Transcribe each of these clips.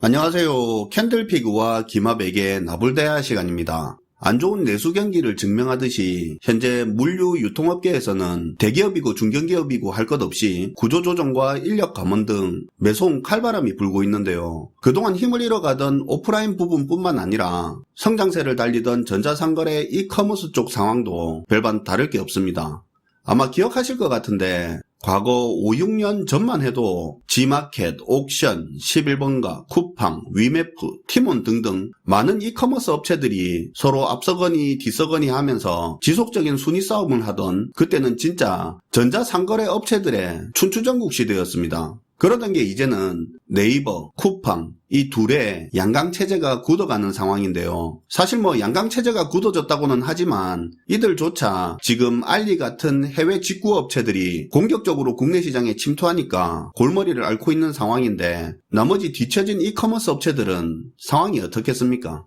안녕하세요. 캔들피그와 기마백의 나불대화 시간입니다. 안 좋은 내수 경기를 증명하듯이 현재 물류 유통업계에서는 대기업이고 중견기업이고 할 것 없이 구조조정과 인력 감원 등 매서운 칼바람이 불고 있는데요. 그동안 힘을 잃어가던 오프라인 부분뿐만 아니라 성장세를 달리던 전자상거래 이커머스 쪽 상황도 별반 다를 게 없습니다. 아마 기억하실 것 같은데 과거 5, 6년 전만 해도 G마켓, 옥션, 11번가, 쿠팡, 위메프, 티몬 등등 많은 이커머스 업체들이 서로 앞서거니 뒤서거니 하면서 지속적인 순위 싸움을 하던 그때는 진짜 전자상거래 업체들의 춘추전국 시대였습니다. 그러던 게 이제는 네이버, 쿠팡 이 둘의 양강체제가 굳어가는 상황인데요. 사실 양강체제가 굳어졌다고는 하지만 이들조차 지금 알리 같은 해외 직구업체들이 공격적으로 국내 시장에 침투하니까 골머리를 앓고 있는 상황인데 나머지 뒤처진 이커머스 업체들은 상황이 어떻겠습니까?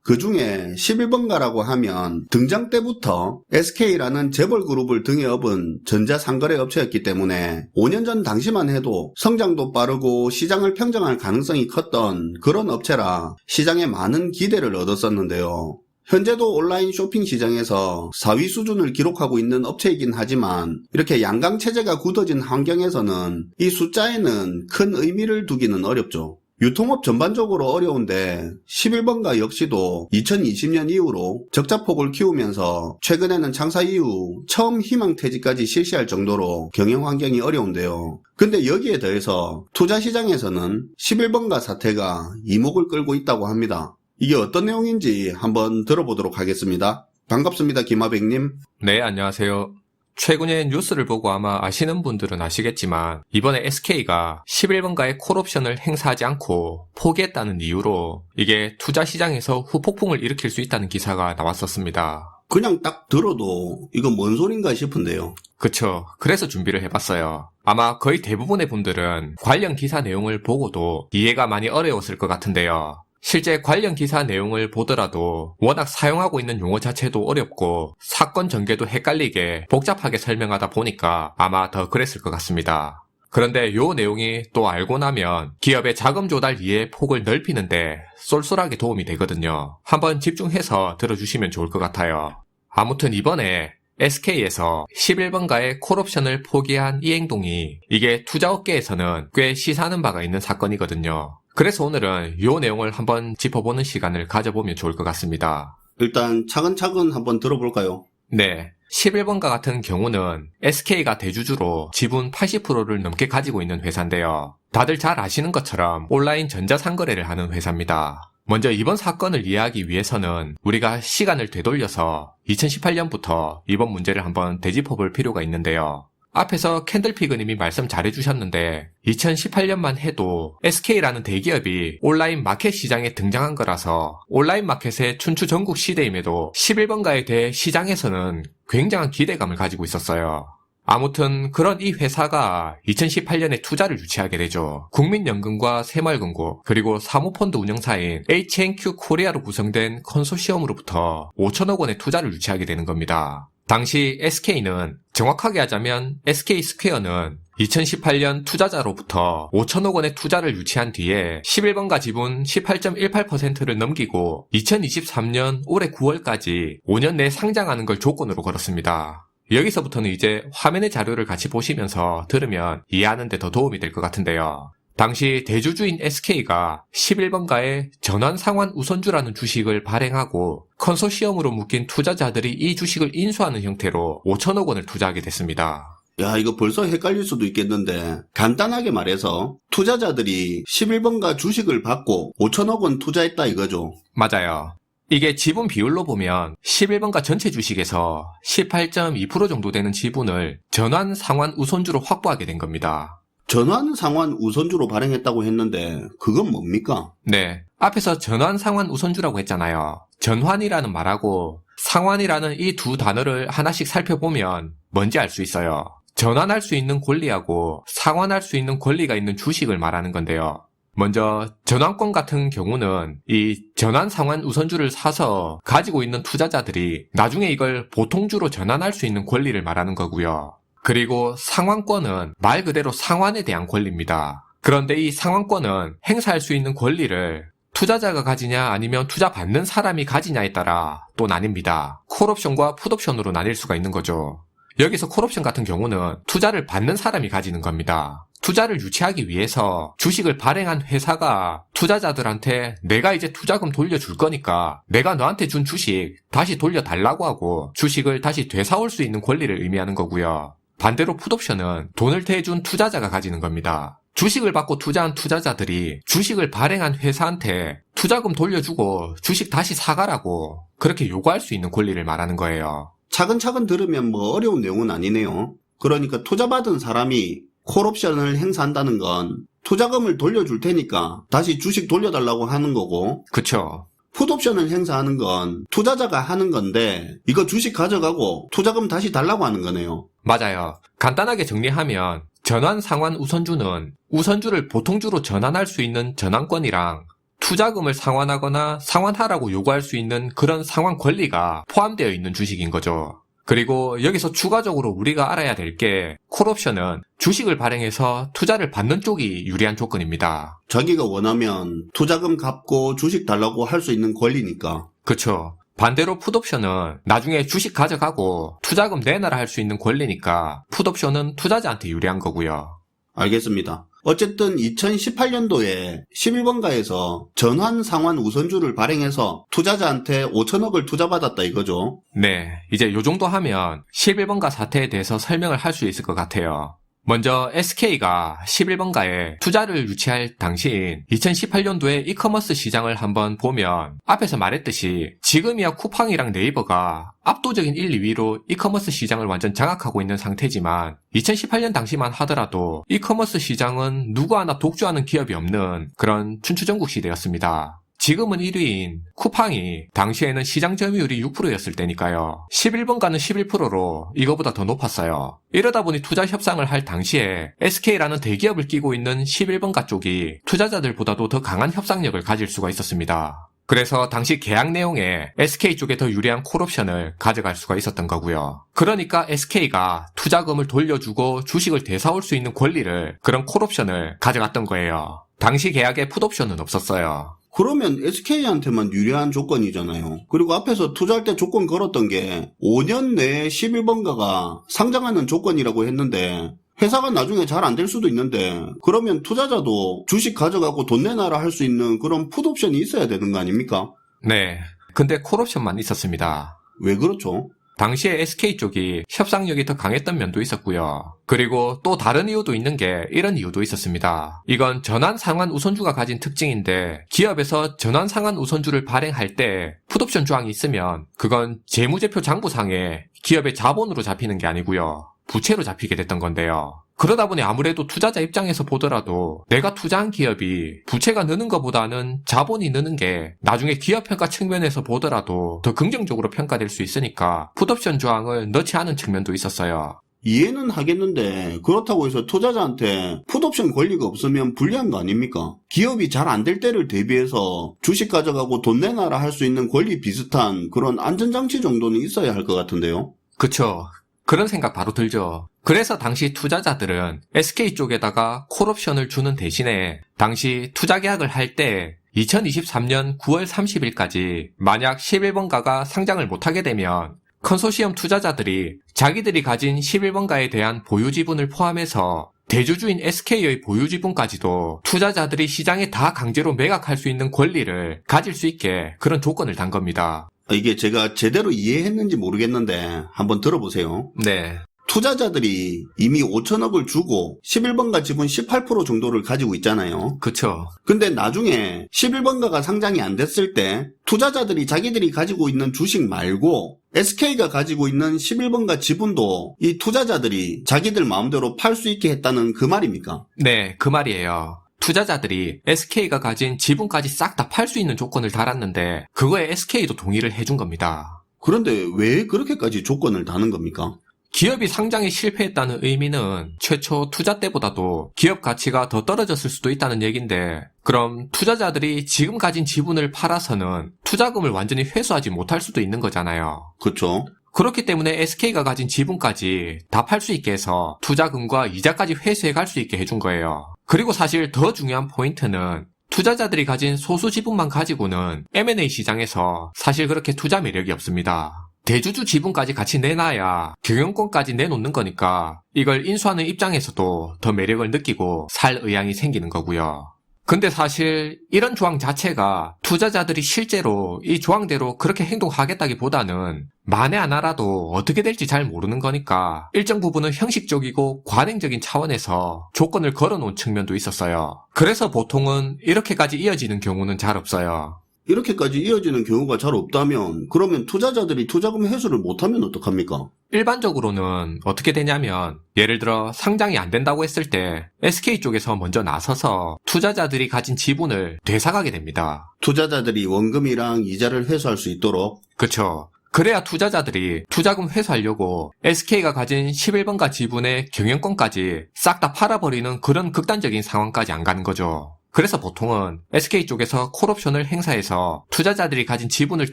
그 중에 11번가라고 하면 등장 때부터 SK라는 재벌그룹을 등에 업은 전자상거래 업체였기 때문에 5년 전 당시만 해도 성장도 빠르고 시장을 평정할 가능성이 컸던 그런 업체라 시장에 많은 기대를 얻었었는데요. 현재도 온라인 쇼핑 시장에서 4위 수준을 기록하고 있는 업체이긴 하지만 이렇게 양강체제가 굳어진 환경에서는 이 숫자에는 큰 의미를 두기는 어렵죠. 유통업 전반적으로 어려운데 11번가 역시도 2020년 이후로 적자폭을 키우면서 최근에는 창사 이후 처음 희망퇴지까지 실시할 정도로 경영 환경이 어려운데요. 근데 여기에 더해서 투자시장에서는 11번가 사태가 이목을 끌고 있다고 합니다. 이게 어떤 내용인지 한번 들어보도록 하겠습니다. 반갑습니다, 김하백님. 네, 안녕하세요. 최근에 뉴스를 보고 아마 아시는 분들은 아시겠지만 이번에 SK가 11번가의 콜옵션을 행사하지 않고 포기했다는 이유로 이게 투자시장에서 후폭풍을 일으킬 수 있다는 기사가 나왔었습니다. 그냥 딱 들어도 이거 뭔 소린가 싶은데요. 그쵸. 그래서 준비를 해봤어요. 아마 거의 대부분의 분들은 관련 기사 내용을 보고도 이해가 많이 어려웠을 것 같은데요. 실제 관련 기사 내용을 보더라도 워낙 사용하고 있는 용어 자체도 어렵고 사건 전개도 헷갈리게 복잡하게 설명하다 보니까 아마 더 그랬을 것 같습니다. 그런데 요 내용이 또 알고 나면 기업의 자금 조달 이해의 폭을 넓히는데 쏠쏠하게 도움이 되거든요. 한번 집중해서 들어주시면 좋을 것 같아요. 아무튼 이번에 SK에서 11번가의 콜옵션을 포기한 이 행동이 이게 투자업계에서는 꽤 시사하는 바가 있는 사건이거든요. 그래서 오늘은 이 내용을 한번 짚어보는 시간을 가져보면 좋을 것 같습니다. 일단 차근차근 한번 들어볼까요? 네. 11번가 같은 경우는 SK가 대주주로 지분 80%를 넘게 가지고 있는 회사인데요. 다들 잘 아시는 것처럼 온라인 전자상거래를 하는 회사입니다. 먼저 이번 사건을 이해하기 위해서는 우리가 시간을 되돌려서 2018년부터 이번 문제를 한번 되짚어볼 필요가 있는데요. 앞에서 캔들피그님이 말씀 잘해주셨는데 2018년만 해도 SK라는 대기업이 온라인 마켓 시장에 등장한 거라서 온라인 마켓의 춘추 전국 시대임에도 11번가에 대해 시장에서는 굉장한 기대감을 가지고 있었어요. 아무튼 그런 이 회사가 2018년에 투자를 유치하게 되죠. 국민연금과 새마을금고 그리고 사모펀드 운영사인 H&Q 코리아로 구성된 컨소시엄으로부터 5천억 원의 투자를 유치하게 되는 겁니다. 당시 SK는 정확하게 하자면 SK스퀘어는 2018년 투자자로부터 5천억 원의 투자를 유치한 뒤에 11번가 지분 18.18%를 넘기고 2023년 올해 9월까지 5년 내에 상장하는 걸 조건으로 걸었습니다. 여기서부터는 이제 화면의 자료를 같이 보시면서 들으면 이해하는 데 더 도움이 될 것 같은데요. 당시 대주주인 SK가 11번가의 전환상환 우선주라는 주식을 발행하고 컨소시엄으로 묶인 투자자들이 이 주식을 인수하는 형태로 5천억 원을 투자하게 됐습니다. 야, 이거 벌써 헷갈릴 수도 있겠는데 간단하게 말해서 투자자들이 11번가 주식을 받고 5천억 원 투자했다 이거죠? 맞아요. 이게 지분 비율로 보면 11번가 전체 주식에서 18.2% 정도 되는 지분을 전환상환 우선주로 확보하게 된 겁니다. 전환상환 우선주로 발행했다고 했는데 그건 뭡니까? 네, 앞에서 전환상환 우선주라고 했잖아요. 전환이라는 말하고 상환이라는 이 두 단어를 하나씩 살펴보면 뭔지 알 수 있어요. 전환할 수 있는 권리하고 상환할 수 있는 권리가 있는 주식을 말하는 건데요. 먼저 전환권 같은 경우는 이 전환상환 우선주를 사서 가지고 있는 투자자들이 나중에 이걸 보통주로 전환할 수 있는 권리를 말하는 거고요. 그리고 상환권은 말 그대로 상환에 대한 권리입니다. 그런데 이 상환권은 행사할 수 있는 권리를 투자자가 가지냐 아니면 투자 받는 사람이 가지냐에 따라 또 나뉩니다. 콜옵션과 풋옵션으로 나뉠 수가 있는 거죠. 여기서 콜옵션 같은 경우는 투자를 받는 사람이 가지는 겁니다. 투자를 유치하기 위해서 주식을 발행한 회사가 투자자들한테 내가 이제 투자금 돌려줄 거니까 내가 너한테 준 주식 다시 돌려달라고 하고 주식을 다시 되사올 수 있는 권리를 의미하는 거고요. 반대로 풋옵션은 돈을 대준 투자자가 가지는 겁니다. 주식을 받고 투자한 투자자들이 주식을 발행한 회사한테 투자금 돌려주고 주식 다시 사가라고 그렇게 요구할 수 있는 권리를 말하는 거예요. 차근차근 들으면 뭐 어려운 내용은 아니네요. 그러니까 투자받은 사람이 콜옵션을 행사한다는 건 투자금을 돌려줄 테니까 다시 주식 돌려달라고 하는 거고, 그쵸. 풋옵션을 행사하는 건 투자자가 하는 건데 이거 주식 가져가고 투자금 다시 달라고 하는 거네요. 맞아요. 간단하게 정리하면 전환 상환 우선주는 우선주를 보통주로 전환할 수 있는 전환권이랑 투자금을 상환하거나 상환하라고 요구할 수 있는 그런 상환 권리가 포함되어 있는 주식인 거죠. 그리고 여기서 추가적으로 우리가 알아야 될 게 콜옵션은 주식을 발행해서 투자를 받는 쪽이 유리한 조건입니다. 자기가 원하면 투자금 갚고 주식 달라고 할 수 있는 권리니까. 그쵸. 반대로 풋옵션은 나중에 주식 가져가고 투자금 내놔라 할 수 있는 권리니까 풋옵션은 투자자한테 유리한 거고요. 알겠습니다. 어쨌든 2018년도에 11번가에서 전환 상환 우선주를 발행해서 투자자한테 5천억을 투자받았다 이거죠. 네, 이제 요 정도 하면 11번가 사태에 대해서 설명을 할 수 있을 것 같아요. 먼저 SK가 11번가에 투자를 유치할 당시인 2018년도에 이커머스 시장을 한번 보면 앞에서 말했듯이 지금이야 쿠팡이랑 네이버가 압도적인 1, 2위로 이커머스 시장을 완전 장악하고 있는 상태지만 2018년 당시만 하더라도 이커머스 시장은 누구 하나 독주하는 기업이 없는 그런 춘추전국 시대였습니다. 지금은 1위인 쿠팡이 당시에는 시장 점유율이 6%였을 때니까요. 11번가는 11%로 이거보다 더 높았어요. 이러다 보니 투자 협상을 할 당시에 SK라는 대기업을 끼고 있는 11번가 쪽이 투자자들보다도 더 강한 협상력을 가질 수가 있었습니다. 그래서 당시 계약 내용에 SK 쪽에 더 유리한 콜옵션을 가져갈 수가 있었던 거고요. 그러니까 SK가 투자금을 돌려주고 주식을 되사올 수 있는 권리를, 그런 콜옵션을 가져갔던 거예요. 당시 계약에 풋옵션은 없었어요. 그러면 SK한테만 유리한 조건이잖아요. 그리고 앞에서 투자할 때 조건 걸었던 게 5년 내에 11번가가 상장하는 조건이라고 했는데 회사가 나중에 잘 안 될 수도 있는데 그러면 투자자도 주식 가져가고 돈 내놔라 할 수 있는 그런 풋옵션이 있어야 되는 거 아닙니까? 네. 근데 콜옵션만 있었습니다. 왜 그렇죠? 당시에 SK 쪽이 협상력이 더 강했던 면도 있었고요. 그리고 또 다른 이유도 있는 게 이런 이유도 있었습니다. 이건 전환 상환 우선주가 가진 특징인데 기업에서 전환 상환 우선주를 발행할 때 풋옵션 조항이 있으면 그건 재무제표 장부상에 기업의 자본으로 잡히는 게 아니고요. 부채로 잡히게 됐던 건데요. 그러다 보니 아무래도 투자자 입장에서 보더라도 내가 투자한 기업이 부채가 느는 것보다는 자본이 느는 게 나중에 기업 평가 측면에서 보더라도 더 긍정적으로 평가될 수 있으니까 풋옵션 조항을 넣지 않은 측면도 있었어요. 이해는 하겠는데 그렇다고 해서 투자자한테 풋옵션 권리가 없으면 불리한 거 아닙니까? 기업이 잘 안 될 때를 대비해서 주식 가져가고 돈 내놔라 할 수 있는 권리 비슷한 그런 안전장치 정도는 있어야 할 것 같은데요? 그쵸. 그런 생각 바로 들죠. 그래서 당시 투자자들은 SK 쪽에다가 콜옵션을 주는 대신에 당시 투자 계약을 할 때 2023년 9월 30일까지 만약 11번가가 상장을 못하게 되면 컨소시엄 투자자들이 자기들이 가진 11번가에 대한 보유 지분을 포함해서 대주주인 SK의 보유 지분까지도 투자자들이 시장에 다 강제로 매각할 수 있는 권리를 가질 수 있게 그런 조건을 단 겁니다. 이게 제가 제대로 이해했는지 모르겠는데 한번 들어보세요. 네. 투자자들이 이미 5천억을 주고 11번가 지분 18% 정도를 가지고 있잖아요. 그쵸. 근데 나중에 11번가가 상장이 안 됐을 때 투자자들이 자기들이 가지고 있는 주식 말고 SK가 가지고 있는 11번가 지분도 이 투자자들이 자기들 마음대로 팔 수 있게 했다는 그 말입니까? 네, 그 말이에요. 투자자들이 SK가 가진 지분까지 싹 다 팔 수 있는 조건을 달았는데 그거에 SK도 동의를 해준 겁니다. 그런데 왜 그렇게까지 조건을 다는 겁니까? 기업이 상장에 실패했다는 의미는 최초 투자 때보다도 기업 가치가 더 떨어졌을 수도 있다는 얘긴데 그럼 투자자들이 지금 가진 지분을 팔아서는 투자금을 완전히 회수하지 못할 수도 있는 거잖아요. 그렇죠. 그렇기 때문에 SK가 가진 지분까지 다 팔 수 있게 해서 투자금과 이자까지 회수해 갈 수 있게 해준 거예요. 그리고 사실 더 중요한 포인트는 투자자들이 가진 소수 지분만 가지고는 M&A 시장에서 사실 그렇게 투자 매력이 없습니다. 대주주 지분까지 같이 내놔야 경영권까지 내놓는 거니까 이걸 인수하는 입장에서도 더 매력을 느끼고 살 의향이 생기는 거고요. 근데 사실 이런 조항 자체가 투자자들이 실제로 이 조항대로 그렇게 행동하겠다기보다는 만에 하나라도 어떻게 될지 잘 모르는 거니까 일정 부분은 형식적이고 관행적인 차원에서 조건을 걸어놓은 측면도 있었어요. 그래서 보통은 이렇게까지 이어지는 경우는 잘 없어요. 이렇게까지 이어지는 경우가 잘 없다면 그러면 투자자들이 투자금 회수를 못하면 어떡합니까? 일반적으로는 어떻게 되냐면 예를 들어 상장이 안 된다고 했을 때 SK 쪽에서 먼저 나서서 투자자들이 가진 지분을 되사가게 됩니다. 투자자들이 원금이랑 이자를 회수할 수 있도록? 그쵸. 그래야 투자자들이 투자금 회수하려고 SK가 가진 11번가 지분의 경영권까지 싹 다 팔아버리는 그런 극단적인 상황까지 안 가는 거죠. 그래서 보통은 SK 쪽에서 콜옵션을 행사해서 투자자들이 가진 지분을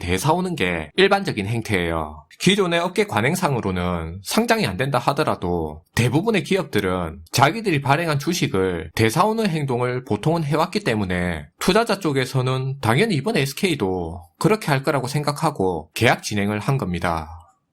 되사오는 게 일반적인 행태예요. 기존의 업계 관행상으로는 상장이 안 된다 하더라도 대부분의 기업들은 자기들이 발행한 주식을 되사오는 행동을 보통은 해왔기 때문에 투자자 쪽에서는 당연히 이번에 SK도 그렇게 할 거라고 생각하고 계약 진행을 한 겁니다.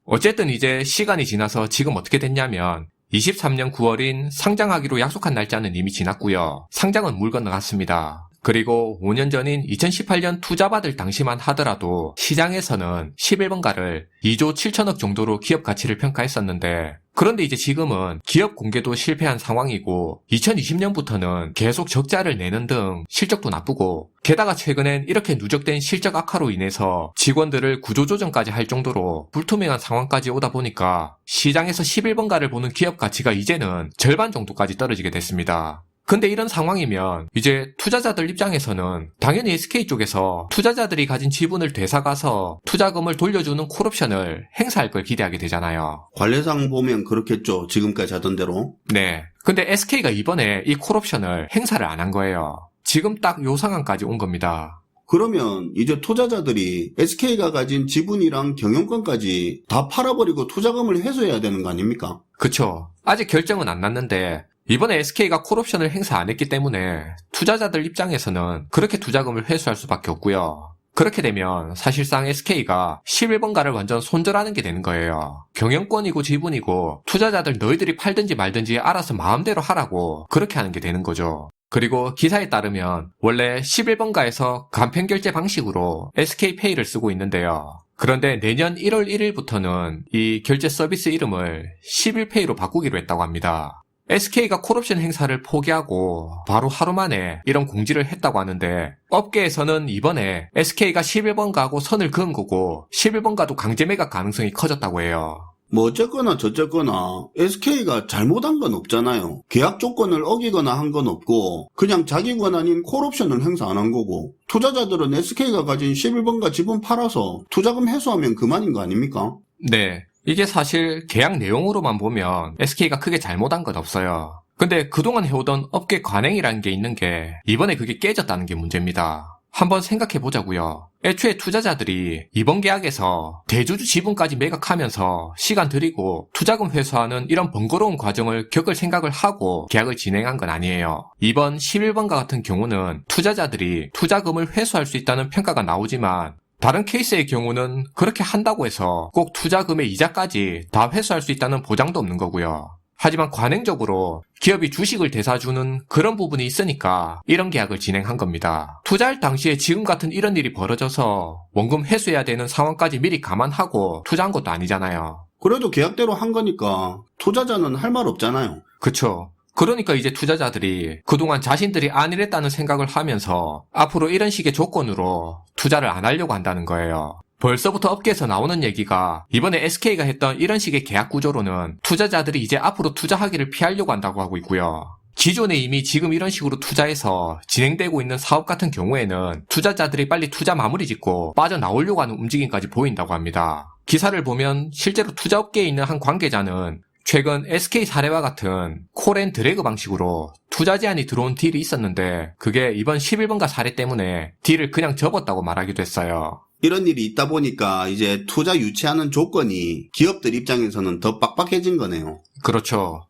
어쨌든 이제 시간이 지나서 지금 어떻게 됐냐면 23년 9월인 상장하기로 약속한 날짜는 이미 지났고요. 상장은 물 건너갔습니다. 그리고 5년 전인 2018년 투자받을 당시만 하더라도 시장에서는 11번가를 2조 7천억 정도로 기업 가치를 평가했었는데 그런데 이제 지금은 기업 공개도 실패한 상황이고 2020년부터는 계속 적자를 내는 등 실적도 나쁘고 게다가 최근엔 이렇게 누적된 실적 악화로 인해서 직원들을 구조조정까지 할 정도로 불투명한 상황까지 오다 보니까 시장에서 11번가를 보는 기업 가치가 이제는 절반 정도까지 떨어지게 됐습니다. 근데 이런 상황이면 이제 투자자들 입장에서는 당연히 SK 쪽에서 투자자들이 가진 지분을 되사가서 투자금을 돌려주는 콜옵션을 행사할 걸 기대하게 되잖아요. 관례상 보면 그렇겠죠. 지금까지 하던 대로. 네. 근데 SK가 이번에 이 콜옵션을 행사를 안 한 거예요. 지금 딱 요 상황까지 온 겁니다. 그러면 이제 투자자들이 SK가 가진 지분이랑 경영권까지 다 팔아버리고 투자금을 회수해야 되는 거 아닙니까? 그쵸. 아직 결정은 안 났는데 이번에 SK가 콜옵션을 행사 안 했기 때문에 투자자들 입장에서는 그렇게 투자금을 회수할 수밖에 없고요. 그렇게 되면 사실상 SK가 11번가를 완전 손절하는 게 되는 거예요. 경영권이고 지분이고 투자자들 너희들이 팔든지 말든지 알아서 마음대로 하라고 그렇게 하는 게 되는 거죠. 그리고 기사에 따르면 원래 11번가에서 간편결제 방식으로 SK페이를 쓰고 있는데요. 그런데 내년 1월 1일부터는 이 결제 서비스 이름을 11페이로 바꾸기로 했다고 합니다. SK가 콜옵션 행사를 포기하고 바로 하루 만에 이런 공지를 했다고 하는데 업계에서는 이번에 SK가 11번가하고 선을 그은 거고 11번가도 강제 매각 가능성이 커졌다고 해요. 뭐 어쨌거나 저쨌거나 SK가 잘못한 건 없잖아요. 계약 조건을 어기거나 한 건 없고 그냥 자기 권한인 콜옵션을 행사 안 한 거고 투자자들은 SK가 가진 11번가 지분 팔아서 투자금 회수하면 그만인 거 아닙니까? 네. 이게 사실 계약 내용으로만 보면 SK가 크게 잘못한 건 없어요. 근데 그동안 해오던 업계 관행이라는 게 있는 게 이번에 그게 깨졌다는 게 문제입니다. 한번 생각해 보자고요. 애초에 투자자들이 이번 계약에서 대주주 지분까지 매각하면서 시간 들이고 투자금 회수하는 이런 번거로운 과정을 겪을 생각을 하고 계약을 진행한 건 아니에요. 이번 11번가 같은 경우는 투자자들이 투자금을 회수할 수 있다는 평가가 나오지만 다른 케이스의 경우는 그렇게 한다고 해서 꼭 투자금의 이자까지 다 회수할 수 있다는 보장도 없는 거고요. 하지만 관행적으로 기업이 주식을 대사주는 그런 부분이 있으니까 이런 계약을 진행한 겁니다. 투자할 당시에 지금 같은 이런 일이 벌어져서 원금 회수해야 되는 상황까지 미리 감안하고 투자한 것도 아니잖아요. 그래도 계약대로 한 거니까 투자자는 할 말 없잖아요. 그쵸. 그러니까 이제 투자자들이 그동안 자신들이 안일했다는 생각을 하면서 앞으로 이런 식의 조건으로 투자를 안 하려고 한다는 거예요. 벌써부터 업계에서 나오는 얘기가 이번에 SK가 했던 이런 식의 계약 구조로는 투자자들이 이제 앞으로 투자하기를 피하려고 한다고 하고 있고요. 기존에 이미 지금 이런 식으로 투자해서 진행되고 있는 사업 같은 경우에는 투자자들이 빨리 투자 마무리 짓고 빠져나오려고 하는 움직임까지 보인다고 합니다. 기사를 보면 실제로 투자업계에 있는 한 관계자는 최근 SK 사례와 같은 콜앤드래그 방식으로 투자 제한이 들어온 딜이 있었는데 그게 이번 11번가 사례 때문에 딜을 그냥 접었다고 말하기도 했어요. 이런 일이 있다 보니까 이제 투자 유치하는 조건이 기업들 입장에서는 더 빡빡해진 거네요. 그렇죠.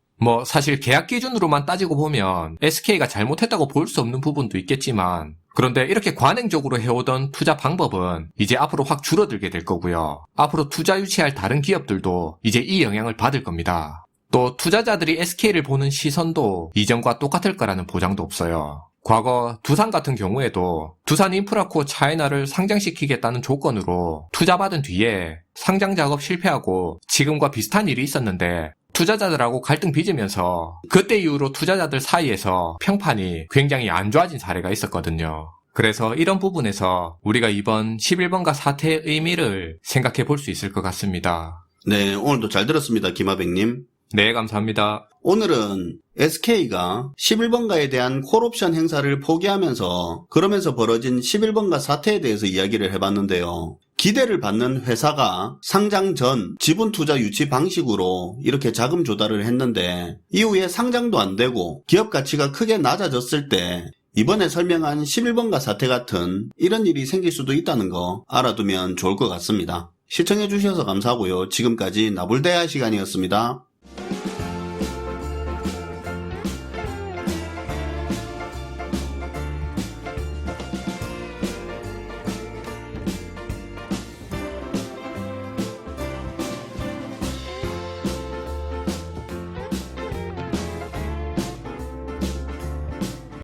사실 계약 기준으로만 따지고 보면 SK가 잘못했다고 볼 수 없는 부분도 있겠지만, 그런데 이렇게 관행적으로 해오던 투자 방법은 이제 앞으로 확 줄어들게 될 거고요. 앞으로 투자 유치할 다른 기업들도 이제 이 영향을 받을 겁니다. 또 투자자들이 SK를 보는 시선도 이전과 똑같을 거라는 보장도 없어요. 과거 두산 같은 경우에도 두산 인프라코 차이나를 상장시키겠다는 조건으로 투자받은 뒤에 상장 작업 실패하고 지금과 비슷한 일이 있었는데, 투자자들하고 갈등 빚으면서 그때 이후로 투자자들 사이에서 평판이 굉장히 안 좋아진 사례가 있었거든요. 그래서 이런 부분에서 우리가 이번 11번가 사태의 의미를 생각해 볼 수 있을 것 같습니다. 네, 오늘도 잘 들었습니다. 김하백님. 네, 감사합니다. 오늘은 SK가 11번가에 대한 콜옵션 행사를 포기하면서 그러면서 벌어진 11번가 사태에 대해서 이야기를 해봤는데요. 기대를 받는 회사가 상장 전 지분 투자 유치 방식으로 이렇게 자금 조달을 했는데 이후에 상장도 안 되고 기업 가치가 크게 낮아졌을 때 이번에 설명한 11번가 사태 같은 이런 일이 생길 수도 있다는 거 알아두면 좋을 것 같습니다. 시청해주셔서 감사하고요. 지금까지 나불대화 시간이었습니다.